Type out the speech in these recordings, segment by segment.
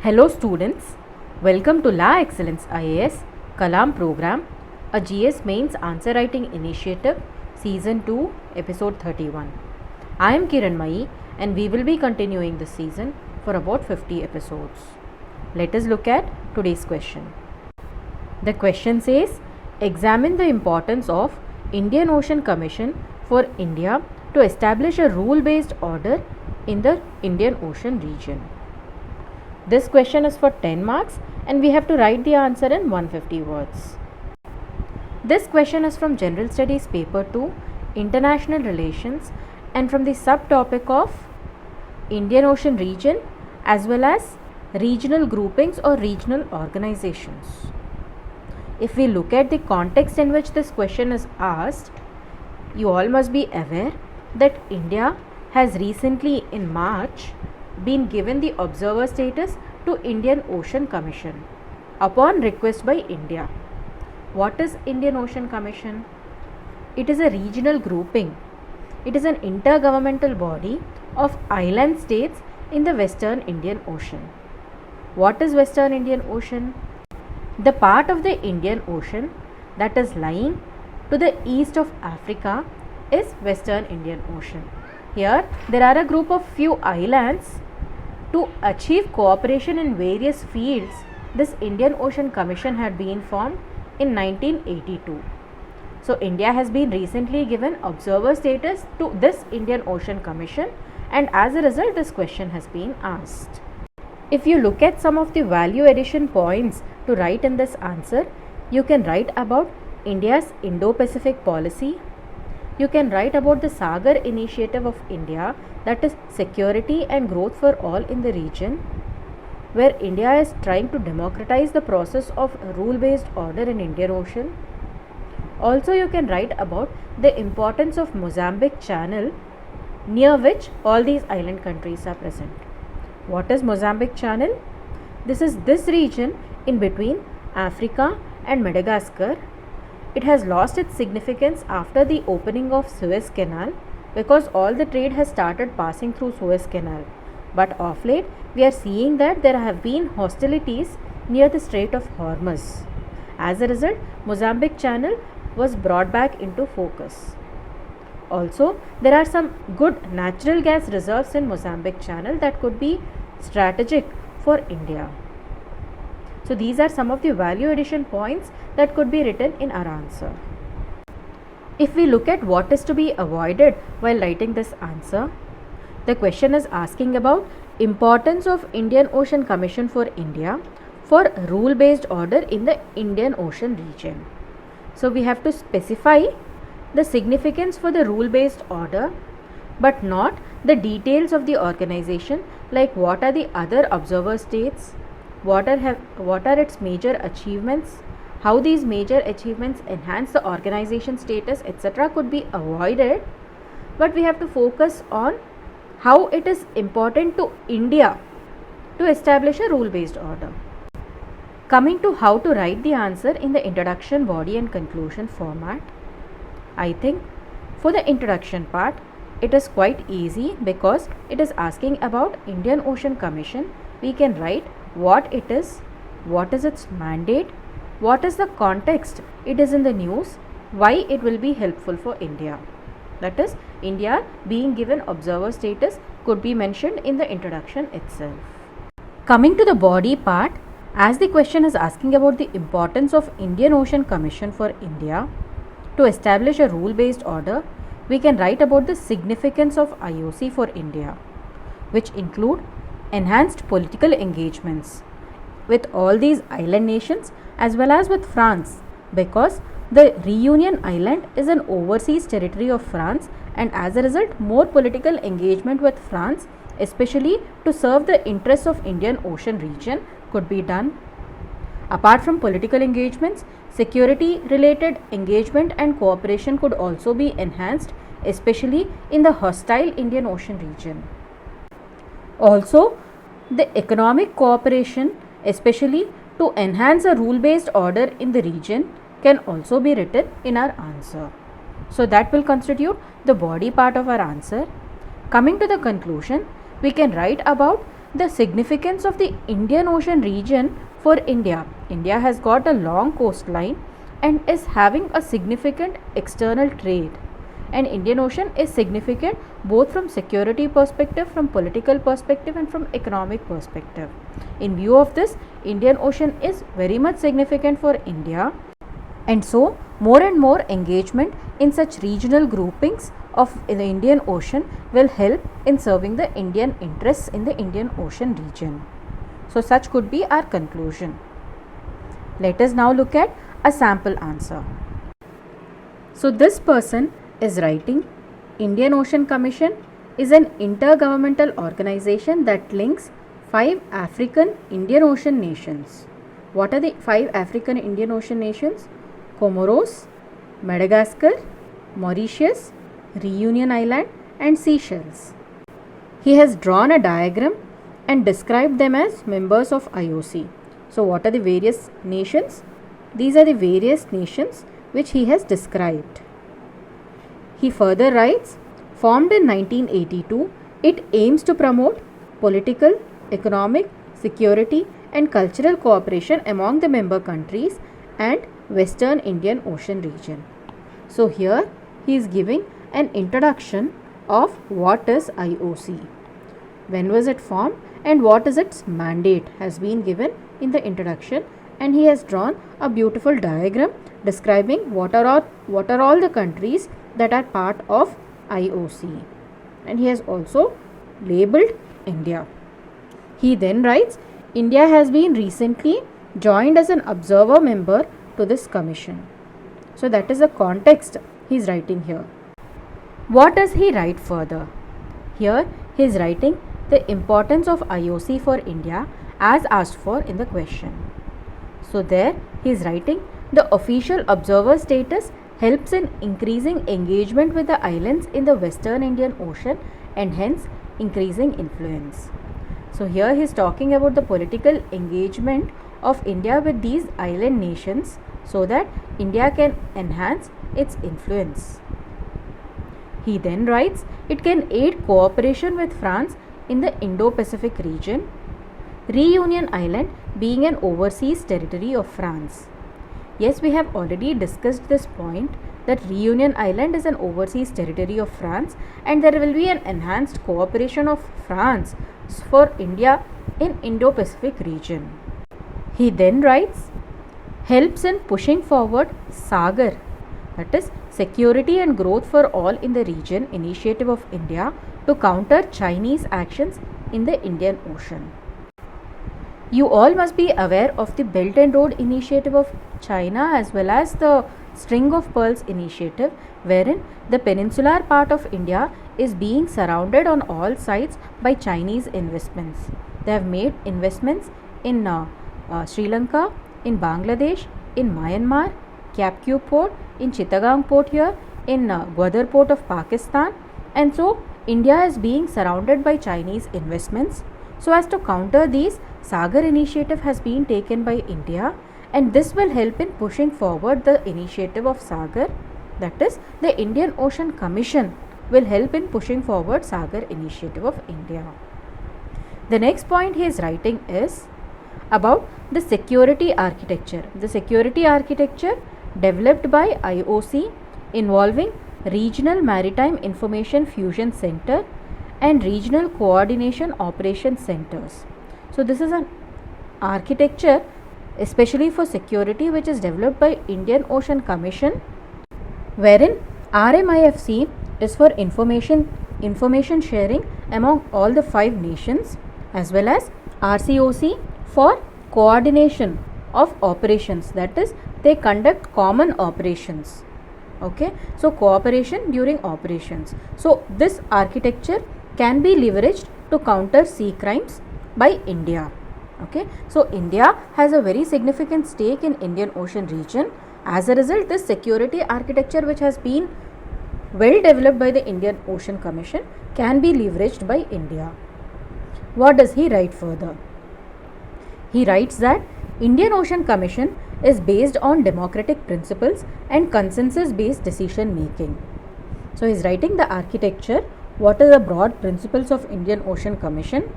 Hello students, welcome to La Excellence IAS Kalam program, a GS Mains Answer Writing Initiative Season 2 Episode 31. I am Kiran Mai and we will be continuing this season for about 50 episodes. Let us look at today's question. The question says, examine the importance of Indian Ocean Commission for India to establish a rule-based order in the Indian Ocean region. This question is for 10 marks and we have to write the answer in 150 words. This question is from General Studies Paper 2, International Relations, and from the subtopic of Indian Ocean region as well as regional groupings or regional organizations. If we look at the context in which this question is asked, you all must be aware that India has recently in March been given the observer status to Indian Ocean Commission upon request by India. What is Indian Ocean Commission? It is a regional grouping. It is an intergovernmental body of island states in the Western Indian Ocean. What is Western Indian Ocean? The part of the Indian Ocean that is lying to the east of Africa is Western Indian Ocean. Here there are a group of few islands. To achieve cooperation in various fields, this Indian Ocean Commission had been formed in 1982. So India has been recently given observer status to this Indian Ocean Commission, and as a result this question has been asked. If you look at some of the value addition points to write in this answer, you can write about India's Indo-Pacific policy. You can write about the Sagar initiative of India, that is security and growth for all in the region, where India is trying to democratize the process of rule-based order in Indian Ocean. Also you can write about the importance of Mozambique Channel, near which all these island countries are present. What is Mozambique Channel? This is this region in between Africa and Madagascar. It has lost its significance after the opening of Suez Canal because all the trade has started passing through Suez Canal. But of late, we are seeing that there have been hostilities near the Strait of Hormuz. As a result, Mozambique Channel was brought back into focus. Also, there are some good natural gas reserves in Mozambique Channel that could be strategic for India. So these are some of the value addition points that could be written in our answer. If we look at what is to be avoided while writing this answer, the question is asking about importance of Indian Ocean Commission for India for rule-based order in the Indian Ocean region. So we have to specify the significance for the rule-based order, but not the details of the organization, like what are the other observer states, what are its major achievements, how these major achievements enhance the organization status, etc. could be avoided, but we have to focus on how it is important to India to establish a rule-based order. Coming to how to write the answer in the introduction, body and conclusion format, I think for the introduction part, it is quite easy because it is asking about Indian Ocean Commission. We can write what it is, what is its mandate, what is the context it is in the news, why it will be helpful for India. That is, India being given observer status could be mentioned in the introduction itself. Coming to the body part, as the question is asking about the importance of Indian Ocean Commission for India to establish a rule-based order, we can write about the significance of IOC for India, which include enhanced political engagements with all these island nations as well as with France, because the Reunion Island is an overseas territory of France, and as a result more political engagement with France, especially to serve the interests of Indian Ocean region, could be done. Apart from political engagements, security related engagement and cooperation could also be enhanced, especially in the hostile Indian Ocean region. Also, the economic cooperation, especially to enhance a rule-based order in the region, can also be written in our answer. So that will constitute the body part of our answer. Coming to the conclusion, we can write about the significance of the Indian Ocean region for India. India has got a long coastline and is having a significant external trade. And Indian Ocean is significant both from security perspective, from political perspective and from economic perspective. In view of this, Indian Ocean is very much significant for India, and so more and more engagement in such regional groupings of the Indian Ocean will help in serving the Indian interests in the Indian Ocean region. So such could be our conclusion. Let us now look at a sample answer. So this person is writing, Indian Ocean Commission is an intergovernmental organization that links 5 African Indian Ocean nations. What are the 5 African Indian Ocean nations? Comoros, Madagascar, Mauritius, Reunion Island and Seychelles. He has drawn a diagram and described them as members of IOC. So what are the various nations? These are the various nations which he has described. He further writes, formed in 1982, it aims to promote political, economic, security and cultural cooperation among the member countries and Western Indian Ocean region. So here he is giving an introduction of what is IOC, when was it formed and what is its mandate has been given in the introduction, and he has drawn a beautiful diagram describing what are all the countries that are part of IOC, and he has also labeled India. He then writes, India has been recently joined as an observer member to this commission. So that is the context he is writing here. What does he write further? Here he is writing the importance of IOC for India as asked for in the question. So there he is writing, the official observer status helps in increasing engagement with the islands in the Western Indian Ocean and hence increasing influence. So here he is talking about the political engagement of India with these island nations so that India can enhance its influence. He then writes, it can aid cooperation with France in the Indo-Pacific region, Reunion Island being an overseas territory of France. Yes, we have already discussed this point that Reunion Island is an overseas territory of France and there will be an enhanced cooperation of France for India in Indo-Pacific region. He then writes, helps in pushing forward SAGAR, that is Security and Growth for All in the Region initiative of India to counter Chinese actions in the Indian Ocean. You all must be aware of the Belt and Road initiative of China as well as the String of Pearls initiative, wherein the peninsular part of India is being surrounded on all sides by Chinese investments. They have made investments in Sri Lanka, in Bangladesh, in Myanmar, Capque port, in Chittagong port here, in Gwadar port of Pakistan, and so India is being surrounded by Chinese investments. So as to counter these, SAGAR initiative has been taken by India, and this will help in pushing forward the initiative of SAGAR, that is the Indian Ocean Commission will help in pushing forward SAGAR initiative of India. The next point he is writing is about the security architecture. The security architecture developed by IOC involving Regional Maritime Information Fusion Center and Regional Coordination Operation Centers. So this is an architecture especially for security which is developed by Indian Ocean Commission, wherein RMIFC is for information sharing among all the 5 nations, as well as RCOC for coordination of operations, that is they conduct common operations. Okay, so cooperation during operations. So this architecture can be leveraged to counter sea crimes by India. Okay, so India has a very significant stake in Indian Ocean region. As a result, this security architecture which has been well developed by the Indian Ocean Commission can be leveraged by India. What does he write further? He writes that Indian Ocean Commission is based on democratic principles and consensus based decision making. So he is writing the architecture. What are the broad principles of Indian Ocean Commission?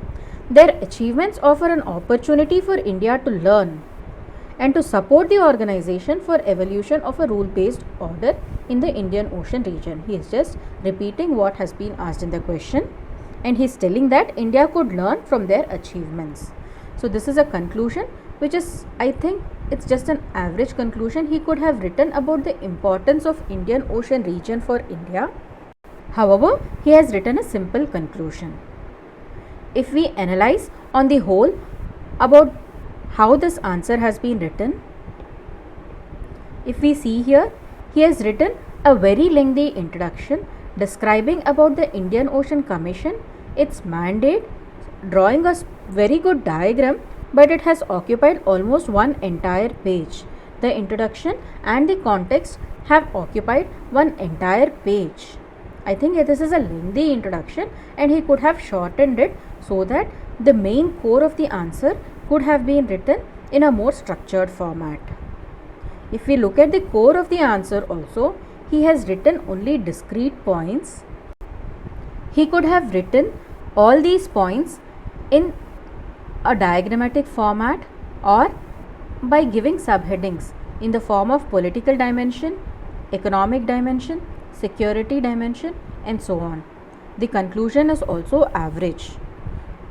Their achievements offer an opportunity for India to learn and to support the organization for evolution of a rule-based order in the Indian Ocean region. He is just repeating what has been asked in the question, and he is telling that India could learn from their achievements. So this is a conclusion which is, I think, it's just an average conclusion. He could have written about the importance of Indian Ocean region for India. However, he has written a simple conclusion. If we analyze on the whole about how this answer has been written, if we see here, he has written a very lengthy introduction describing about the Indian Ocean Commission, its mandate, drawing a very good diagram, but it has occupied almost one entire page. The introduction and the context have occupied one entire page. I think this is a lengthy introduction and he could have shortened it so that the main core of the answer could have been written in a more structured format. If we look at the core of the answer also, he has written only discrete points. He could have written all these points in a diagrammatic format or by giving subheadings in the form of political dimension, economic dimension, security dimension, and so on. The conclusion is also average.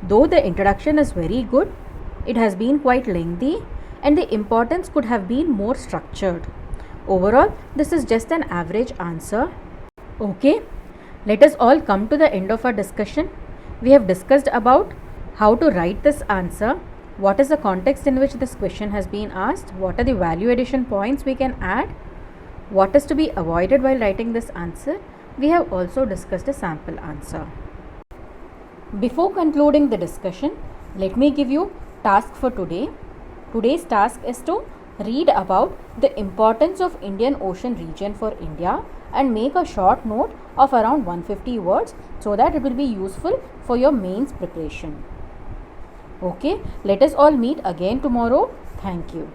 Though the introduction is very good, it has been quite lengthy and the importance could have been more structured. Overall, this is just an average answer. Okay, let us all come to the end of our discussion. We have discussed about how to write this answer, what is the context in which this question has been asked, what are the value addition points we can add, what is to be avoided while writing this answer. We have also discussed a sample answer. Before concluding the discussion, let me give you task for today. Today's task is to read about the importance of Indian Ocean region for India and make a short note of around 150 words so that it will be useful for your mains preparation. Okay, let us all meet again tomorrow. Thank you.